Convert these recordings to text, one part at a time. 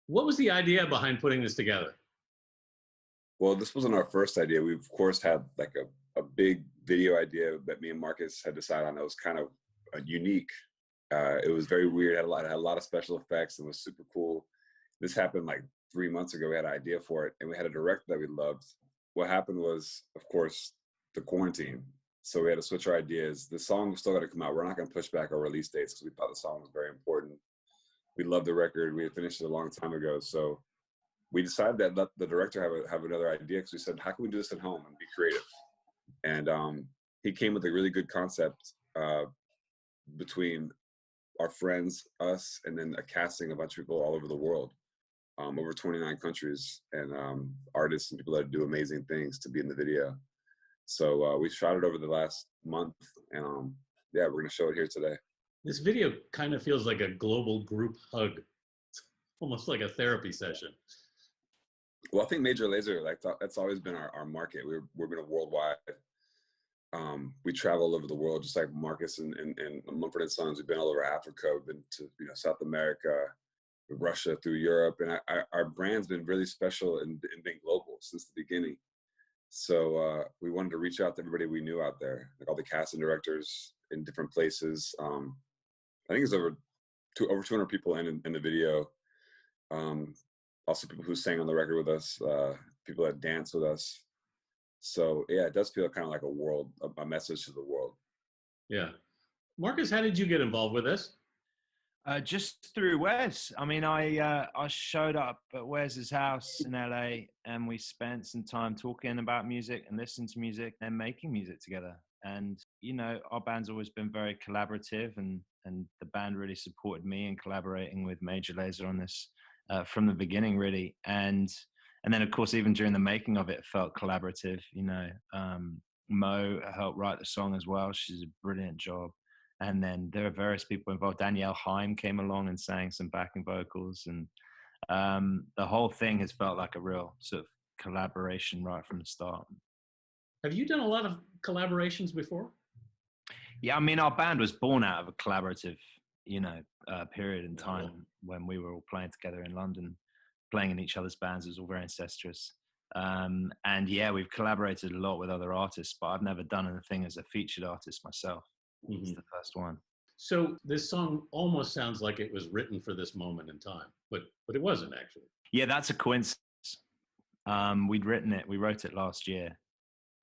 What was the idea behind putting this together? Well, this wasn't our first idea. We of course had like a big video idea that me and Marcus had decided on that was kind of unique. It was very weird. Had a lot of special effects and was super cool. This happened like 3 months ago. We had an idea for it, and we had a director that we loved. What happened was, of course, the quarantine. So we had to switch our ideas. The song was still going to come out. We're not going to push back our release dates because we thought the song was very important. We loved the record. We had finished it a long time ago. So we decided that let the director have another idea, because we said, how can we do this at home and be creative? And he came with a really good concept between our friends, us, and then a casting of a bunch of people all over the world, over 29 countries, and artists and people that do amazing things to be in the video. So we shot it over the last month, and yeah, we're gonna show it here today. This video kind of feels like a global group hug. It's almost like a therapy session. Well, I think Major Lazer, like that's always been our market. We've been a worldwide. We travel all over the world, just like Marcus and Mumford and Sons. We've been all over Africa. We've been to South America, Russia, through Europe, and our brand's been really special in being global since the beginning. So we wanted to reach out to everybody we knew out there, like all the casting directors in different places. I think it's over 200 people in the video. Also people who sang on the record with us, people that dance with us. So yeah, it does feel kind of like a message to the world. Yeah. Marcus, how did you get involved with this? Just through Wes. I mean, I showed up at Wes's house in LA, and we spent some time talking about music and listening to music and making music together. And our band's always been very collaborative, and the band really supported me in collaborating with Major Lazer on this from the beginning, really. And then, of course, even during the making of it felt collaborative. Mo helped write the song as well. She's a brilliant job. And then there are various people involved. Danielle Haim came along and sang some backing vocals. And the whole thing has felt like a real sort of collaboration right from the start. Have you done a lot of collaborations before? Yeah, I mean, our band was born out of a collaborative, period in time when we were all playing together in London, playing in each other's bands. It was all very incestuous. And yeah, we've collaborated a lot with other artists, but I've never done anything as a featured artist myself. Mm-hmm. It's the first one. So this song almost sounds like it was written for this moment in time, but it wasn't actually. Yeah, that's a coincidence. We wrote it last year.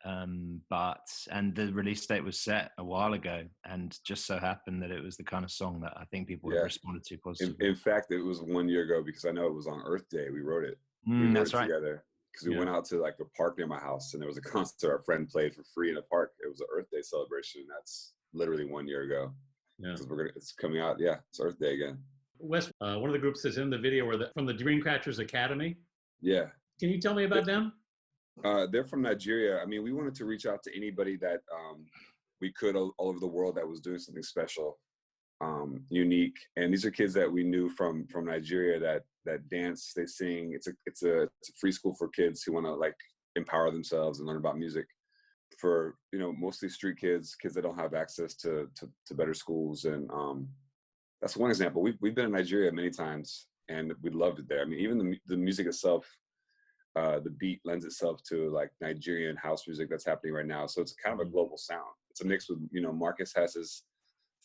And the release date was set a while ago, and just so happened that it was the kind of song that I think people have responded to positively. In fact, it was 1 year ago, because I know it was on Earth Day. We wrote it. That's right. Together, because we went out to like a park near my house, and there was a concert our friend played for free in a park. It was an Earth Day celebration. That's literally 1 year ago. Yeah, because it's coming out. Yeah, it's Earth Day again. Wes, one of the groups that's in the video were from the Dreamcatchers Academy. Yeah. Can you tell me about them? They're from Nigeria. I mean, we wanted to reach out to anybody that we could all over the world that was doing something special, unique. And these are kids that we knew from Nigeria that dance, they sing. It's a free school for kids who want to like empower themselves and learn about music. For mostly street kids that don't have access to better schools, and that's one example. We've been in Nigeria many times, and we loved it there. I mean, even the music itself. The beat lends itself to like Nigerian house music that's happening right now. So it's kind of a global sound. It's a mix with, Marcus has his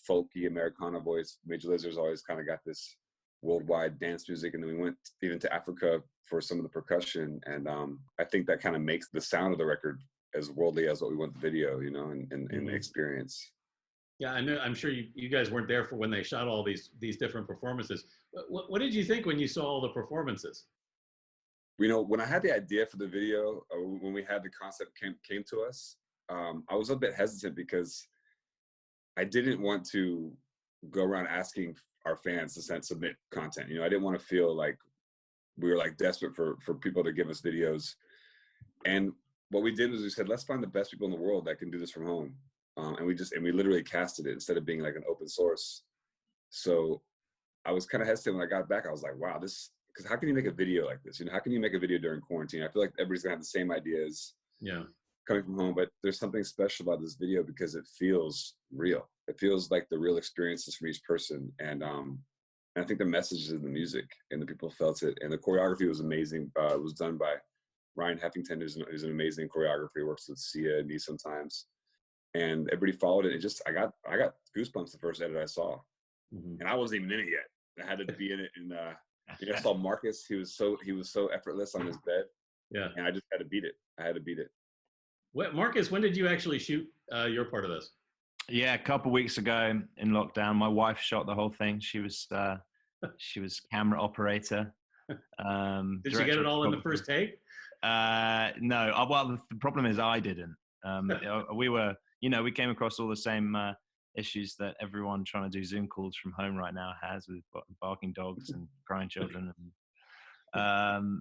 folky Americana voice. Major Lazer's always kind of got this worldwide dance music. And then we went even to Africa for some of the percussion. And I think that kind of makes the sound of the record as worldly as what we want the video, and the experience. Yeah, I know. I'm sure you guys weren't there for when they shot all these different performances. What did you think when you saw all the performances? When I had the idea for the video, when we had the concept came to us, I was a bit hesitant because I didn't want to go around asking our fans to submit content. I didn't want to feel like we were like desperate for people to give us videos. And what we did was we said, let's find the best people in the world that can do this from home. And we literally casted it instead of being like an open source. So I was kind of hesitant when I got back. I was like, wow, because how can you make a video like this? How can you make a video during quarantine? I feel like everybody's gonna have the same ideas coming from home, but there's something special about this video because it feels real. It feels like the real experiences from each person. And And I think the message is in the music, and the people felt it. And the choreography was amazing. It was done by Ryan Heffington, who's an amazing choreographer. He works with Sia and me sometimes. And everybody followed it. I got goosebumps the first edit I saw, and I wasn't even in it yet. I had to be in it, and I saw Marcus. He was so effortless on his bed. Yeah, and I just had to beat it. I had to beat it. Marcus, when did you actually shoot your part of this? Yeah, a couple of weeks ago in lockdown, my wife shot the whole thing. She was camera operator. Did she get it all in the first take? No. Well, the problem is I didn't. We came across all the same issues that everyone trying to do Zoom calls from home right now has, with barking dogs and crying children.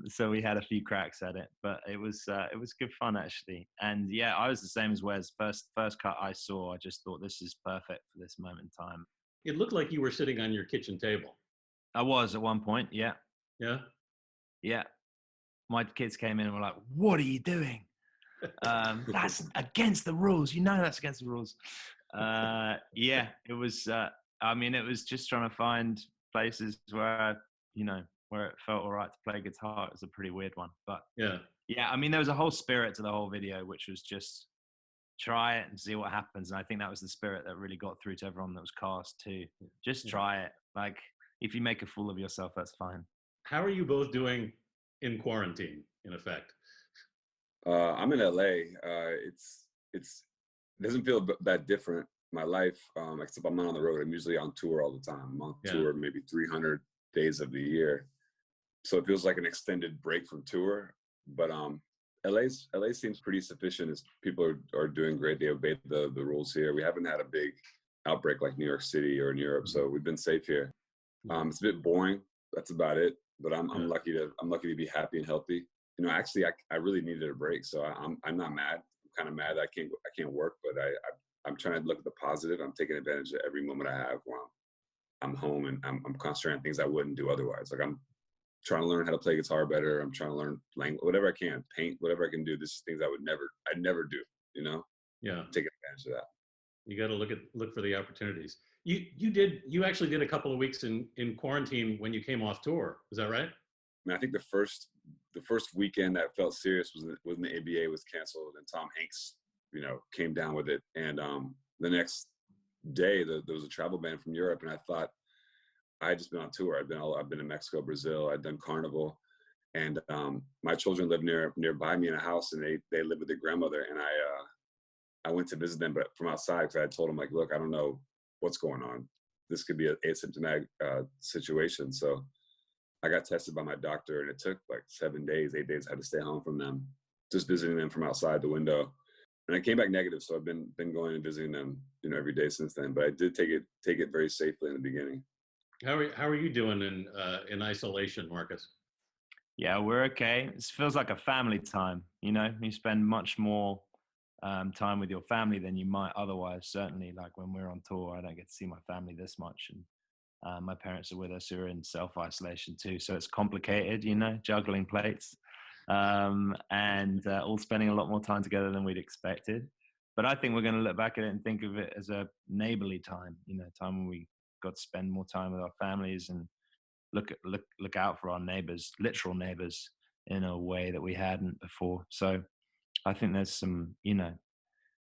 So we had a few cracks at it, but it was good fun actually. And yeah, I was the same as Wes. First cut I saw, I just thought this is perfect for this moment in time. It looked like you were sitting on your kitchen table. I was at one point, yeah. Yeah? Yeah. My kids came in and were like, "What are you doing? That's against the rules. You know that's against the rules." Yeah, it was, it was just trying to find places where, where it felt all right to play guitar. It was a pretty weird one. But yeah, there was a whole spirit to the whole video, which was just try it and see what happens. And I think that was the spirit that really got through to everyone that was cast too. Just try it. Like, if you make a fool of yourself, that's fine. How are you both doing in quarantine, in effect? I'm in LA. It doesn't feel that different. My life, except I'm not on the road. I'm usually on tour all the time. I'm on tour maybe 300 days of the year. So it feels like an extended break from tour. But LA seems pretty sufficient. As people are doing great. They obey the rules here. We haven't had a big outbreak like New York City or in Europe, so we've been safe here. It's a bit boring. That's about it. But I'm lucky to be happy and healthy. Actually, I really needed a break, so I'm not mad. I'm kind of mad that I can't work, but I'm trying to look at the positive. I'm taking advantage of every moment I have while I'm home, and I'm concentrating on things I wouldn't do otherwise. Like, I'm trying to learn how to play guitar better. I'm trying to learn language, whatever I can, paint, whatever I can do. This is things I'd never do. Yeah, taking advantage of that. You got to look for the opportunities. You actually did a couple of weeks in quarantine when you came off tour. Is that right? I mean, I think the first weekend that felt serious was when the ABA was canceled and Tom Hanks, came down with it. And the next day, there was a travel ban from Europe, and I thought, I had just been on tour. I've been in Mexico, Brazil. I'd done Carnival, and my children live nearby me in a house, and they live with their grandmother. And I went to visit them, but from outside, because I told them, like, look, I don't know what's going on. This could be an asymptomatic situation. So I got tested by my doctor, and it took like 8 days. I had to stay home from them, just visiting them from outside the window. And I came back negative, so I've been going and visiting them, every day since then. But I did take it very safely in the beginning. How are you doing in isolation, Marcus? Yeah, we're okay. It feels like a family time. You spend much more time with your family than you might otherwise. Certainly, like when we're on tour, I don't get to see my family this much, and my parents are with us who are in self-isolation too. So it's complicated, juggling plates, and all spending a lot more time together than we'd expected. But I think we're going to look back at it and think of it as a neighborly time, time when we got to spend more time with our families and look out for our neighbors, literal neighbors, in a way that we hadn't before. So I think there's some,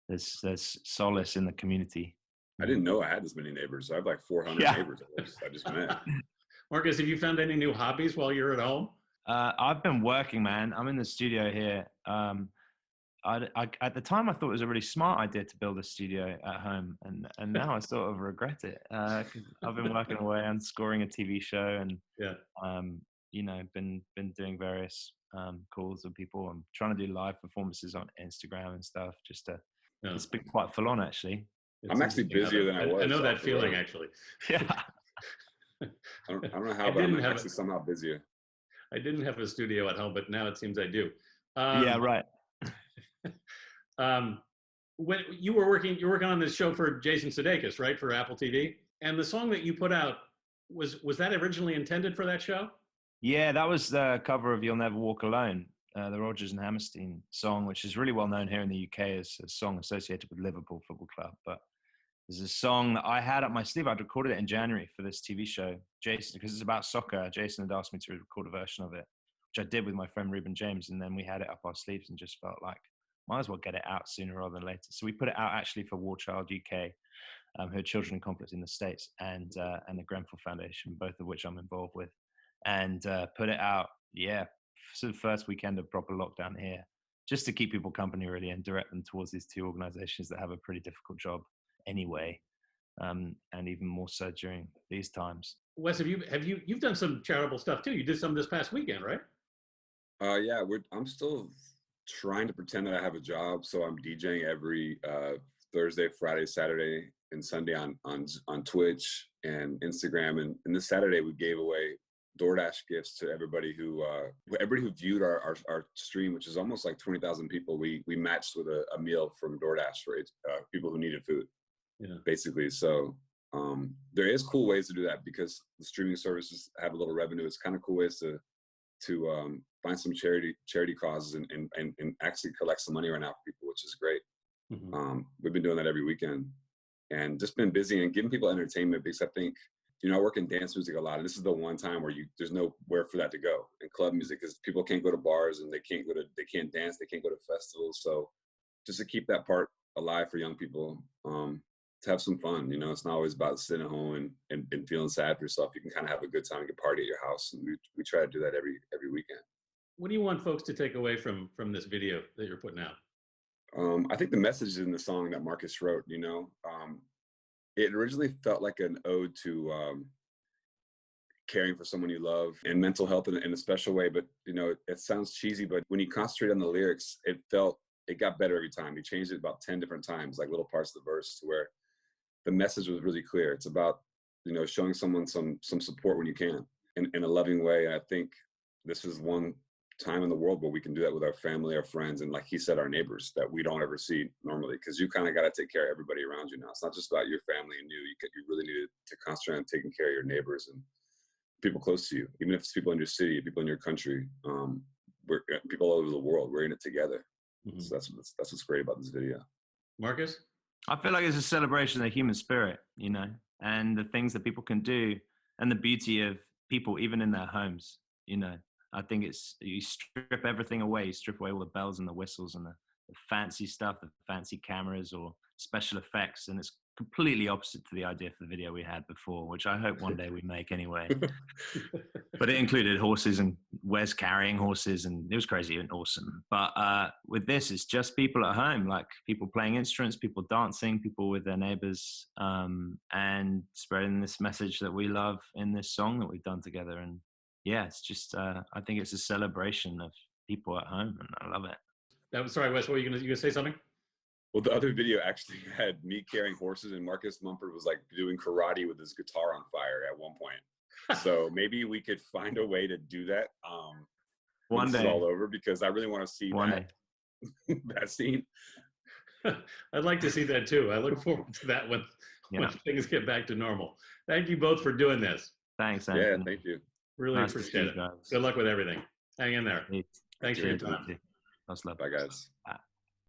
there's solace in the community. I didn't know I had this many neighbors. I have like 400 neighbors I just met. Marcus, have you found any new hobbies while you're at home? I've been working, man. I'm in the studio here. At the time, I thought it was a really smart idea to build a studio at home, and now I sort of regret it. 'Cause I've been working away on scoring a TV show, and been doing various calls with people. I'm trying to do live performances on Instagram and stuff. It's been quite full on, actually. I'm actually busier than I was. I know that feeling, actually. Yeah. I don't know how, but I'm actually somehow busier. I didn't have a studio at home, but now it seems I do. Yeah, right. When you're working on this show for Jason Sudeikis, right, for Apple TV, and the song that you put out was that originally intended for that show? Yeah, that was the cover of "You'll Never Walk Alone," the Rodgers and Hammerstein song, which is really well known here in the UK as a song associated with Liverpool Football Club. But There's a song that I had up my sleeve. I'd recorded it in January for this TV show, Jason, because it's about soccer. Jason had asked me to record a version of it, which I did with my friend Ruben James. And then we had it up our sleeves and just felt like, might as well get it out sooner rather than later. So we put it out actually for War Child UK, who are children in conflict in the States, and the Grenfell Foundation, both of which I'm involved with. And put it out, so the first weekend of proper lockdown here, just to keep people company really and direct them towards these two organizations that have a pretty difficult job anyway, and even more so during these times. Wes, you've done some charitable stuff too? You did some this past weekend, right? Yeah, I'm still trying to pretend that I have a job, so I'm DJing every Thursday, Friday, Saturday, and Sunday on Twitch and Instagram. And this Saturday we gave away DoorDash gifts to everybody who viewed our stream, which is almost like 20,000 people. We matched with a meal from DoorDash for people who needed food. Yeah. Basically. So there is cool ways to do that because the streaming services have a little revenue. It's kind of cool ways to find some charity causes and actually collect some money right now for people, which is great. Mm-hmm. We've been doing that every weekend and just been busy and giving people entertainment because I think, I work in dance music a lot, and this is the one time where there's nowhere for that to go in club music because people can't go to bars and they can't dance, they can't go to festivals. So just to keep that part alive for young people, to have some fun, it's not always about sitting at home and feeling sad for yourself. You can kind of have a good time and get party at your house, and we try to do that every weekend. What do you want folks to take away from this video that you're putting out? I think the message in the song that Marcus wrote, it originally felt like an ode to caring for someone you love and mental health in a special way. But, it sounds cheesy, but when you concentrate on the lyrics, it got better every time. He changed it about 10 different times, like little parts of the verse to where the message was really clear. It's about, showing someone some support when you can in a loving way. And I think this is one time in the world where we can do that with our family, our friends, and like he said, our neighbors that we don't ever see normally, because you kind of got to take care of everybody around you now. It's not just about your family and you really need to concentrate on taking care of your neighbors and people close to you, even if it's people in your city, people in your country, we're people all over the world. We're in it together. Mm-hmm. So that's what's great about this video. Marcus? I feel like it's a celebration of the human spirit, and the things that people can do and the beauty of people, even in their homes, I think you strip everything away. You strip away all the bells and the whistles and the fancy stuff, the fancy cameras or special effects. And it's completely opposite to the idea for the video we had before, which I hope one day we make anyway. But it included horses and Wes carrying horses, and it was crazy and awesome. But with this, it's just people at home, like people playing instruments, people dancing, people with their neighbors, and spreading this message that we love in this song that we've done together. And yeah, it's just, I think it's a celebration of people at home, and I love it. Sorry, Wes, what were you gonna say something? Well, the other video actually had me carrying horses, and Marcus Mumford was like doing karate with his guitar on fire at one point. So maybe we could find a way to do that one day. It's all over, because I really want to see that scene. I'd like to see that too. I look forward to that when things get back to normal. Thank you both for doing this. Thanks, Anthony. Yeah, thank you. Really appreciate it. Good luck with everything. Hang in there. Thanks for your time. Much love. Bye, guys. Bye.